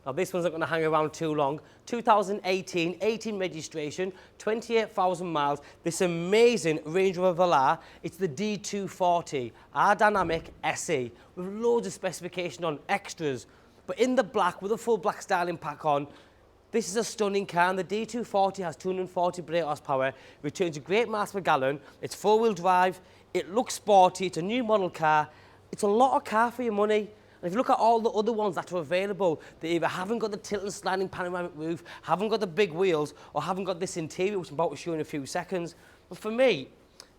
Now this one's not going to hang around too long. 2018, 18 registration, 28,000 miles. This amazing Range Rover Velar. It's the D240 aerodynamic SE with loads of specification on extras. But in the black with a full black styling pack on, this is a stunning car, and the D240 has 240 brake horsepower, returns a great miles per gallon. It's four-wheel drive. It looks sporty. It's a new model car. It's a lot of car for your money. And if you look at all the other ones that are available, they either haven't got the tilted sliding panoramic roof, haven't got the big wheels, or haven't got this interior, which I'm about to show in a few seconds. But for me,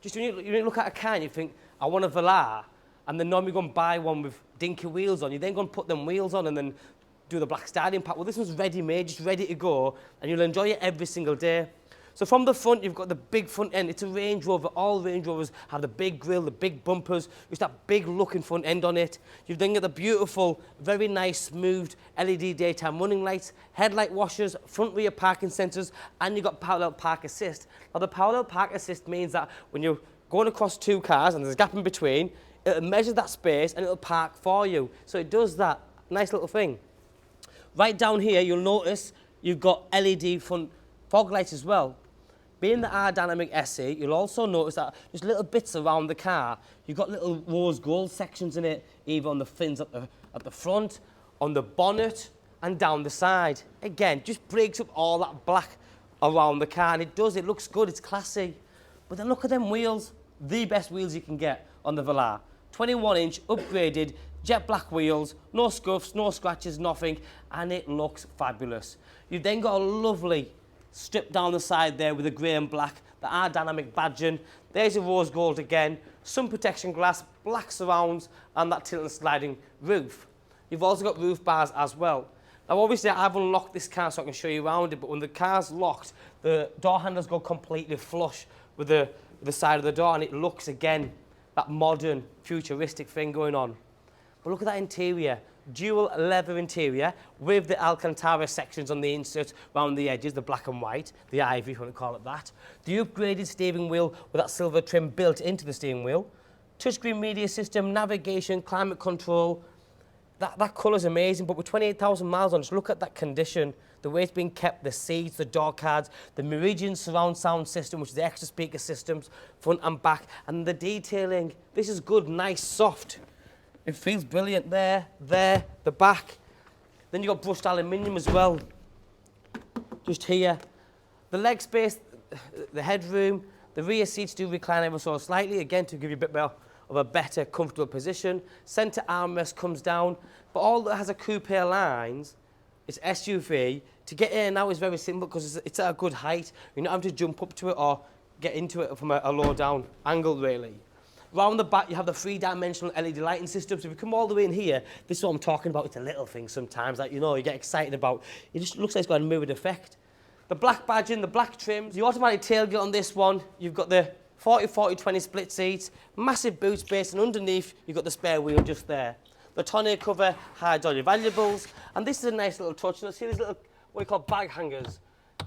just when you look at a car and you think, I want a Velar, and then normally go and buy one with dinky wheels on, you then go and put them wheels on and then do the black styling pack. Well, this one's ready-made, just ready to go, and you'll enjoy it every single day. So from the front, you've got the big front end. It's a Range Rover. All Range Rovers have the big grille, the big bumpers, just that big looking front end on it. You've then got the beautiful, very nice, smooth LED daytime running lights, headlight washers, front rear parking sensors, and you've got parallel park assist. Now the parallel park assist means that when you're going across two cars and there's a gap in between, it'll measure that space and it'll park for you. So it does that nice little thing. Right down here, you'll notice you've got LED front fog lights as well. Being the aerodynamic SE, you'll also notice that just little bits around the car. You've got little rose gold sections in it, either on the fins at the front, on the bonnet, and down the side. Again, just breaks up all that black around the car, and it looks good, it's classy. But then look at them wheels, the best wheels you can get on the Velar. 21-inch upgraded jet black wheels, no scuffs, no scratches, nothing, and it looks fabulous. You've then got a lovely strip down the side there with the grey and black, the aerodynamic badging. There's a rose gold again, sun protection glass, black surrounds, and that tilt and sliding roof. You've also got roof bars as well. Now obviously I've unlocked this car so I can show you around it, but when the car's locked, the door handles go completely flush with the side of the door, and it looks again that modern, futuristic thing going on. But look at that interior. Dual leather interior with the Alcantara sections on the inserts around the edges, the black and white, the ivory if you want to call it that. The upgraded steering wheel with that silver trim built into the steering wheel. Touchscreen media system, navigation, climate control. That colour's amazing, but with 28,000 miles on, just look at that condition, the way it's been kept, the seats, the door cards, the Meridian surround sound system, which is the extra speaker systems, front and back, and the detailing. This is good, nice, soft. It feels brilliant there, the back. Then you've got brushed aluminium as well, just here. The leg space, the headroom, the rear seats do recline ever so slightly, again to give you a bit more of a better, comfortable position. Centre armrest comes down, but all that has a coupe lines, it's SUV. To get in and out is very simple because it's at a good height. You're not having to jump up to it or get into it from a low down angle really. Around the back, you have the three-dimensional LED lighting system. So if you come all the way in here, this is what I'm talking about. It's a little thing sometimes that, you know, you get excited about. It just looks like it's got a mirrored effect. The black badging, the black trims, the automatic tailgate on this one. You've got the 40-40-20 split seats, massive boot space, and underneath, you've got the spare wheel just there. The tonneau cover hides all your valuables. And this is a nice little touch. You'll see these little, what we call bag hangers.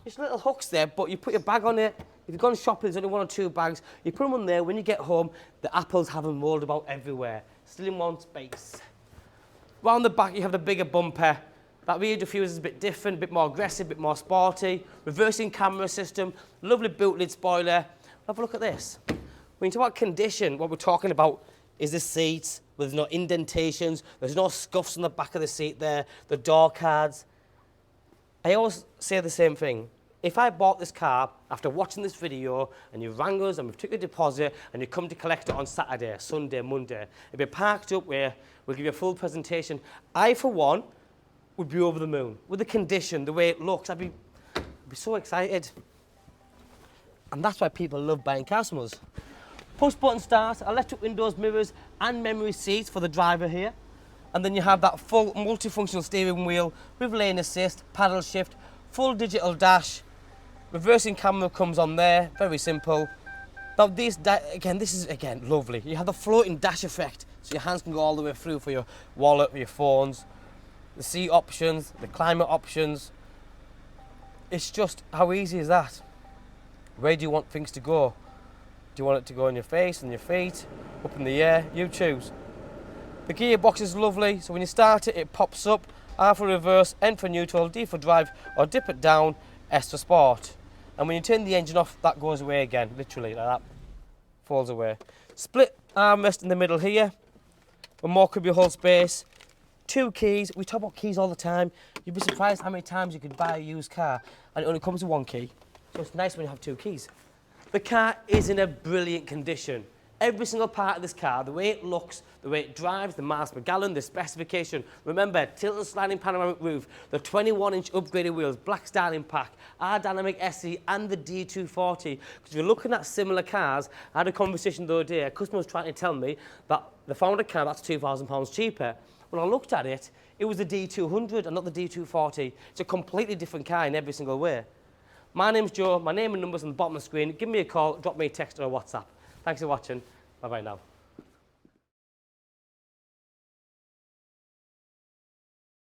Just little hooks there, but you put your bag on it. If you've gone shopping, there's only one or two bags. You put them on there. When you get home, the apples have them rolled about everywhere. Still in one space. Round the back, you have the bigger bumper. That rear diffuser is a bit different, a bit more aggressive, a bit more sporty. Reversing camera system, lovely boot lid spoiler. Have a look at this. When you talk about condition, what we're talking about is the seats. There's no indentations. There's no scuffs on the back of the seat there. The door cards. I always say the same thing. If I bought this car after watching this video and you rang us and we've took a deposit and you come to collect it on Saturday, Sunday, Monday, it'd be parked up where we'll give you a full presentation. I, for one, would be over the moon. With the condition, the way it looks, I'd be so excited. And that's why people love buying cars from us. Push button start, electric windows, mirrors and memory seats for the driver here. And then you have that full multifunctional steering wheel with lane assist, paddle shift, full digital dash. Reversing camera comes on there, very simple. Now this is lovely. You have the floating dash effect, so your hands can go all the way through for your wallet, for your phones. The seat options, the climate options. It's just, how easy is that? Where do you want things to go? Do you want it to go on your face, on your feet, up in the air? You choose. The gearbox is lovely, so when you start it, it pops up R for reverse, N for neutral, D for drive, or dip it down, S for sport. And when you turn the engine off, that goes away again, literally like that, falls away. Split armrest in the middle here, with more cubby hole space. 2 keys, we talk about keys all the time. You'd be surprised how many times you could buy a used car and it only comes with 1 key. So it's nice when you have 2 keys. The car is in a brilliant condition. Every single part of this car, the way it looks, the way it drives, the miles per gallon, the specification. Remember, tilted sliding panoramic roof, the 21-inch upgraded wheels, black styling pack, our dynamic SE and the D240. Because if you're looking at similar cars, I had a conversation the other day, a customer was trying to tell me that they found a car that's £2,000 cheaper. When I looked at it, it was the D200 and not the D240. It's a completely different car in every single way. My name's Joe, my name and number's on the bottom of the screen. Give me a call, drop me a text or a WhatsApp. Thanks for watching. Bye-bye now.